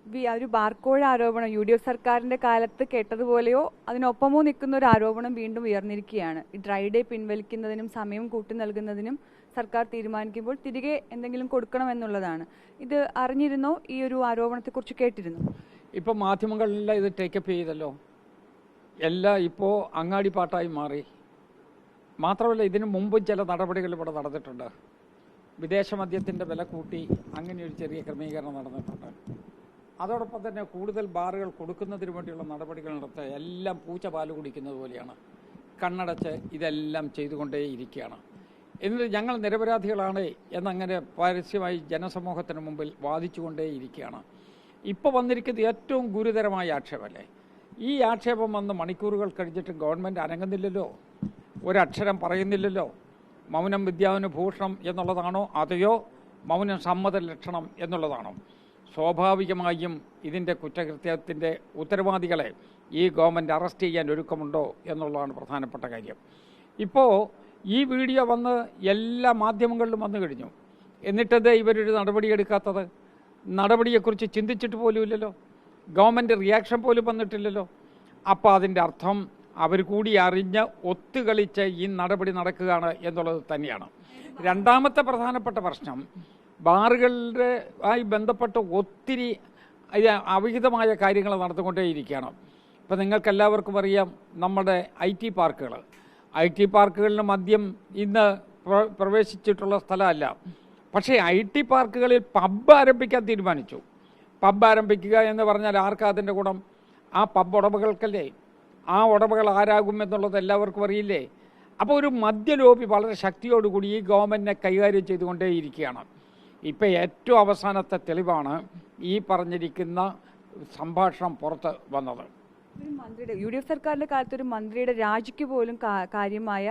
ഒരു ബാർക്കോഴ ആരോപണം UDF സർക്കാരിന്റെ കാലത്ത് കേട്ടതുപോലെയോ അതിനൊപ്പമോ നിൽക്കുന്ന ഒരു ആരോപണം വീണ്ടും ഉയർന്നിരിക്കുകയാണ്. ഈ ഡ്രൈ ഡേ പിൻവലിക്കുന്നതിനും സമയം കൂട്ടി നൽകുന്നതിനും സർക്കാർ തീരുമാനിക്കുമ്പോൾ തിരികെ എന്തെങ്കിലും കൊടുക്കണമെന്നുള്ളതാണ്. ഇത് അറിഞ്ഞിരുന്നോ? ഈ ഒരു ആരോപണത്തെക്കുറിച്ച് കേട്ടിരുന്നു? ഇപ്പം മാധ്യമങ്ങളെല്ലാം ഇത് ടേക്കപ്പ് ചെയ്തല്ലോ. എല്ലാം ഇപ്പോൾ അങ്ങാടിപ്പാട്ടായി മാറി. മാത്രമല്ല, ഇതിനു മുമ്പും ചില നടപടികൾ ഇവിടെ നടന്നിട്ടുണ്ട്. വിദേശ മദ്യത്തിൻ്റെ വില കൂട്ടി അങ്ങനെ ഒരു ചെറിയ ക്രമീകരണം നടന്നിട്ടുണ്ട്. അതോടൊപ്പം തന്നെ കൂടുതൽ ബാറുകൾ കൊടുക്കുന്നതിന് വേണ്ടിയുള്ള നടപടികൾ നടത്തുക എല്ലാം പൂച്ച പാല് കുടിക്കുന്നത് പോലെയാണ്. കണ്ണടച്ച് ഇതെല്ലാം ചെയ്തുകൊണ്ടേയിരിക്കുകയാണ്. എന്നിട്ട് ഞങ്ങൾ നിരപരാധികളാണ് എന്നങ്ങനെ പരസ്യമായി ജനസമൂഹത്തിന് മുമ്പിൽ വാദിച്ചുകൊണ്ടേയിരിക്കുകയാണ്. ഇപ്പോൾ വന്നിരിക്കുന്നത് ഏറ്റവും ഗുരുതരമായ ആക്ഷേപമല്ലേ? ഈ ആക്ഷേപം വന്ന് മണിക്കൂറുകൾ കഴിഞ്ഞിട്ട് ഗവൺമെൻറ് അനങ്ങുന്നില്ലല്ലോ, ഒരക്ഷരം പറയുന്നില്ലല്ലോ. മൗനം വിദ്യാനുഭൂഷണം എന്നുള്ളതാണോ, അതെയോ മൗനം സമ്മത ലക്ഷണം എന്നുള്ളതാണോ? സ്വാഭാവികമായും ഇതിൻ്റെ കുറ്റകൃത്യത്തിൻ്റെ ഉത്തരവാദികളെ ഈ ഗവൺമെൻറ് അറസ്റ്റ് ചെയ്യാൻ ഒരുക്കമുണ്ടോ എന്നുള്ളതാണ് പ്രധാനപ്പെട്ട കാര്യം. ഇപ്പോൾ ഈ വീഡിയോ വന്ന് എല്ലാ മാധ്യമങ്ങളിലും വന്നു കഴിഞ്ഞു. എന്നിട്ടത് ഇവരൊരു നടപടിയെടുക്കാത്തത്? നടപടിയെക്കുറിച്ച് ചിന്തിച്ചിട്ട് പോലുമില്ലല്ലോ. ഗവൺമെൻറ് റിയാക്ഷൻ പോലും വന്നിട്ടില്ലല്ലോ. അപ്പോൾ അതിൻ്റെ അർത്ഥം അവർ കൂടി അറിഞ്ഞ് ഒത്തുകളിച്ച് ഈ നടപടി നടക്കുകയാണ് എന്നുള്ളത് തന്നെയാണ്. രണ്ടാമത്തെ പ്രധാനപ്പെട്ട പ്രശ്നം, ബാറുകളുടെ ആയി ബന്ധപ്പെട്ട് ഒത്തിരി അവിഹിതമായ കാര്യങ്ങൾ നടന്നുകൊണ്ടേയിരിക്കുകയാണ്. ഇപ്പം നിങ്ങൾക്കെല്ലാവർക്കും അറിയാം, നമ്മുടെ IT പാർക്കുകളിൽ മദ്യം ഇന്ന് പ്രവേശിച്ചിട്ടുള്ള സ്ഥലമല്ല. പക്ഷേ IT പാർക്കുകളിൽ പബ്ബ് ആരംഭിക്കാൻ തീരുമാനിച്ചു. പബ്ബ് ആരംഭിക്കുക എന്ന് പറഞ്ഞാൽ ആർക്കാ അതിൻ്റെ ഗുണം? ആ പബ്ബ് ഉടമകൾക്കല്ലേ. ആ ഉടമകൾ ആരാകും എന്നുള്ളത് എല്ലാവർക്കും അറിയില്ലേ? അപ്പോൾ ഒരു മദ്യലോബി വളരെ ശക്തിയോടുകൂടി ഈ ഗവൺമെൻറ്റിനെ കൈകാര്യം ചെയ്തുകൊണ്ടേയിരിക്കുകയാണ്. ഇപ്പോൾ ഏറ്റവും അവസാനത്തെ തെളിവാണ് ഈ പറഞ്ഞിരിക്കുന്ന സംഭാഷണം പുറത്ത് വന്നത്. ഒരു മന്ത്രിയുടെ UDF സർക്കാരിന്റെ കാലത്ത് ഒരു മന്ത്രിയുടെ രാജിക്ക് പോലും കാര്യമായ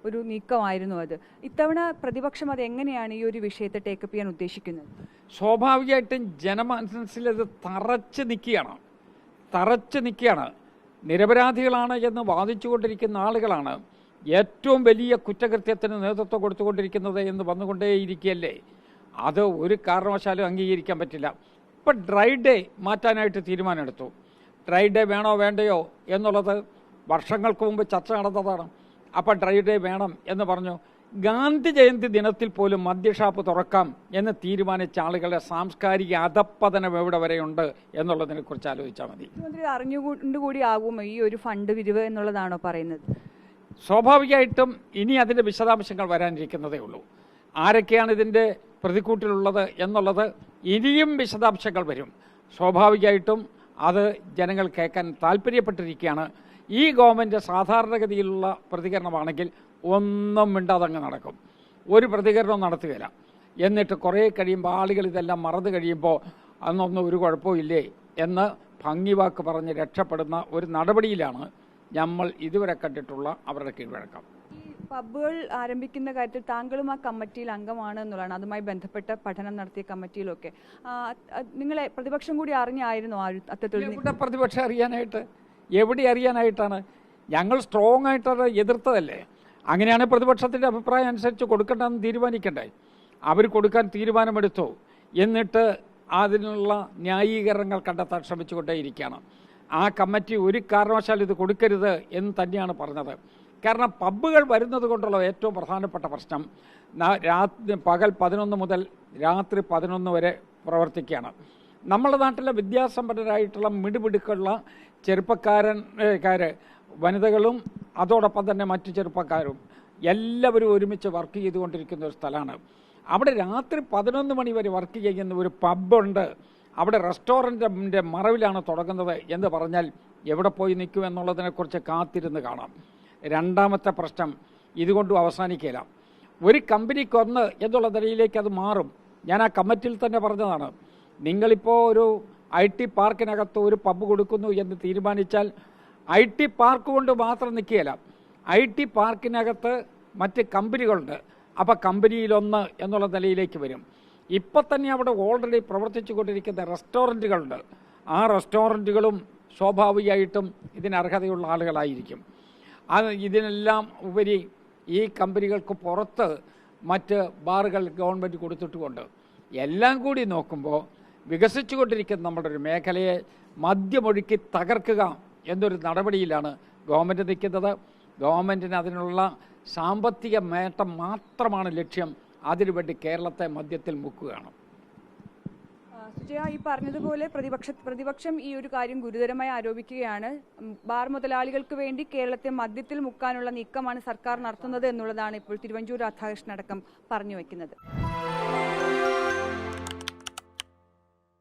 ഒരു നീക്കമായിരുന്നു അത്. ഇത്തവണ പ്രതിപക്ഷം അത് എങ്ങനെയാണ് ഈ ഒരു വിഷയത്തെ ടേക്കപ്പ് ചെയ്യാൻ ഉദ്ദേശിക്കുന്നത്? സ്വാഭാവികമായിട്ടും ജനമനസ്സിലത് തറച്ച് നിൽക്കുകയാണ്. നിരപരാധികളാണ് എന്ന് വാദിച്ചുകൊണ്ടിരിക്കുന്ന ആളുകളാണ് ഏറ്റവും വലിയ കുറ്റകൃത്യത്തിന് നേതൃത്വം കൊടുത്തുകൊണ്ടിരിക്കുന്നത് എന്ന് വന്നുകൊണ്ടേയിരിക്കുകയല്ലേ. അത് ഒരു കാരണവശാലും അംഗീകരിക്കാൻ പറ്റില്ല. ഇപ്പം ഡ്രൈ ഡേ മാറ്റാനായിട്ട് തീരുമാനമെടുത്തു. ഡ്രൈ ഡേ വേണോ വേണ്ടയോ എന്നുള്ളത് വർഷങ്ങൾക്ക് മുമ്പ് ചർച്ച നടന്നതാണ്. അപ്പം ഡ്രൈ ഡേ വേണം എന്ന് പറഞ്ഞു. ഗാന്ധി ജയന്തി ദിനത്തിൽ പോലും മദ്യഷാപ്പ് തുറക്കാം എന്ന് തീരുമാനിച്ച ആളുകളുടെ സാംസ്കാരിക അധപ്പതനം എവിടെ വരെയുണ്ട് എന്നുള്ളതിനെ കുറിച്ച് ആലോചിച്ചാൽ മതി. മുഖ്യമന്ത്രി അറിഞ്ഞുകൊണ്ടുകൂടി ആകുമോ ഈ ഒരു ഫണ്ട് വിരിവ് എന്നുള്ളതാണോ പറയുന്നത്? സ്വാഭാവികമായിട്ടും ഇനി അതിൻ്റെ വിശദാംശങ്ങൾ വരാനിരിക്കുന്നതേ ഉള്ളൂ. ആരൊക്കെയാണ് ഇതിൻ്റെ പ്രതിക്കൂട്ടിലുള്ളത് എന്നുള്ളത് ഇനിയും വിശദാംശങ്ങൾ വരും. സ്വാഭാവികമായിട്ടും അത് ജനങ്ങൾ കേൾക്കാൻ താല്പര്യപ്പെട്ടിരിക്കുകയാണ്. ഈ ഗവൺമെൻറ് സാധാരണഗതിയിലുള്ള പ്രതികരണമാണെങ്കിൽ ഒന്നും മിണ്ടാതങ്ങ് നടക്കും, ഒരു പ്രതികരണവും നടത്തുകയില്ല. എന്നിട്ട് കുറേ കഴിയുമ്പോൾ ആളുകൾ ഇതെല്ലാം മറന്നു കഴിയുമ്പോൾ അന്നൊന്നും ഒരു കുഴപ്പമില്ലേ എന്ന് ഭംഗിവാക്ക് പറഞ്ഞ് രക്ഷപ്പെടുന്ന ഒരു നടപടിയിലാണ് നമ്മൾ ഇതുവരെ കണ്ടിട്ടുള്ള അവരുടെ കീഴ്വഴക്കം. ഈ പബ്ബുകൾ ആരംഭിക്കുന്ന കാര്യത്തിൽ താങ്കളും ആ കമ്മിറ്റിയിൽ അംഗമാണ് എന്നുള്ളതാണ്. അതുമായി ബന്ധപ്പെട്ട പഠനം നടത്തിയ കമ്മിറ്റിയിലൊക്കെ നിങ്ങളെ പ്രതിപക്ഷം കൂടി അറിഞ്ഞായിരുന്നു അത്തരത്തിൽ? പ്രതിപക്ഷം അറിയാനായിട്ട് എവിടെ അറിയാനായിട്ടാണ്? ഞങ്ങൾ സ്ട്രോങ് ആയിട്ട് എതിർത്തതല്ലേ. അങ്ങനെയാണ് പ്രതിപക്ഷത്തിൻ്റെ അഭിപ്രായം അനുസരിച്ച് കൊടുക്കേണ്ടതെന്ന് തീരുമാനിക്കണ്ടേ. അവർ കൊടുക്കാൻ തീരുമാനമെടുത്തു. എന്നിട്ട് അതിനുള്ള ന്യായീകരണങ്ങൾ കണ്ടെത്താൻ ശ്രമിച്ചുകൊണ്ടേയിരിക്കുകയാണ്. ആ കമ്മിറ്റി ഒരു കാരണവശാലും ഇത് കൊടുക്കരുത് എന്ന് തന്നെയാണ് പറഞ്ഞത്. കാരണം പബ്ബുകൾ വരുന്നത് കൊണ്ടുള്ള ഏറ്റവും പ്രധാനപ്പെട്ട പ്രശ്നം പകൽ 11 മുതൽ രാത്രി 11 വരെ പ്രവർത്തിക്കുകയാണ്. നമ്മുടെ നാട്ടിലെ വിദ്യാസമ്പന്നരായിട്ടുള്ള മിടുമിടുക്കുള്ള ചെറുപ്പക്കാർ വനിതകളും അതോടൊപ്പം തന്നെ മറ്റു ചെറുപ്പക്കാരും എല്ലാവരും ഒരുമിച്ച് വർക്ക് ചെയ്തുകൊണ്ടിരിക്കുന്ന ഒരു സ്ഥലമാണ്. അവിടെ രാത്രി 11 മണി വരെ വർക്ക് ചെയ്യുന്ന ഒരു പബ്ബുണ്ട്. അവിടെ റെസ്റ്റോറൻറ്റിൻ്റെ മറവിലാണ് തുടങ്ങുന്നത് എന്ന് പറഞ്ഞാൽ എവിടെ പോയി നിൽക്കും എന്നുള്ളതിനെക്കുറിച്ച് കാത്തിരുന്ന് കാണാം. രണ്ടാമത്തെ പ്രശ്നം ഇതുകൊണ്ടും അവസാനിക്കില്ല. ഒരു കമ്പനിക്കൊന്ന് എന്നുള്ള നിലയിലേക്ക് അത് മാറും. ഞാൻ ആ കമ്മിറ്റിയിൽ തന്നെ പറഞ്ഞതാണ്, നിങ്ങളിപ്പോൾ ഒരു IT പാർക്കിനകത്ത് ഒരു പബ്ബ് കൊടുക്കുന്നു എന്ന് തീരുമാനിച്ചാൽ IT പാർക്ക് കൊണ്ട് മാത്രം നിൽക്കുകയില്ല. IT പാർക്കിനകത്ത് മറ്റ് കമ്പനികളുണ്ട്. അപ്പോൾ കമ്പനിയിലൊന്ന് എന്നുള്ള നിലയിലേക്ക് വരും. ഇപ്പം തന്നെ അവിടെ ഓൾറെഡി പ്രവർത്തിച്ചു കൊണ്ടിരിക്കുന്ന റെസ്റ്റോറൻറ്റുകളുണ്ട്. ആ റെസ്റ്റോറൻറ്റുകളും സ്വാഭാവികമായിട്ടും ഇതിന് അർഹതയുള്ള ആളുകളായിരിക്കും. ഇതിനെല്ലാം ഉപരി ഈ കമ്പനികൾക്ക് പുറത്ത് മറ്റ് ബാറുകൾ ഗവൺമെൻറ് കൊടുത്തിട്ടുമുണ്ട്. എല്ലാം കൂടി നോക്കുമ്പോൾ വികസിച്ചുകൊണ്ടിരിക്കുന്ന നമ്മുടെ ഒരു മേഖലയെ മദ്യമൊഴുക്കി തകർക്കുക എന്നൊരു നടപടിയിലാണ് ഗവൺമെൻറ് നിൽക്കുന്നത്. ഗവൺമെൻറ്റിന് അതിനുള്ള സാമ്പത്തിക നേട്ടം മാത്രമാണ് ലക്ഷ്യം. അതിനുവേണ്ടി കേരളത്തെ മദ്യത്തിൽ മുക്കുകയാണ്. സുജയ, ഈ പറഞ്ഞതുപോലെ പ്രതിപക്ഷം ഈ ഒരു കാര്യം ഗുരുതരമായി ആരോപിക്കുകയാണ്. ബാർ മുതലാളികൾക്ക് വേണ്ടി കേരളത്തെ മദ്യത്തിൽ മുക്കാനുള്ള നീക്കമാണ് സർക്കാർ നടത്തുന്നത് എന്നുള്ളതാണ് ഇപ്പോൾ തിരുവഞ്ചൂർ രാധാകൃഷ്ണൻ അടക്കം പറഞ്ഞു വയ്ക്കുന്നത്.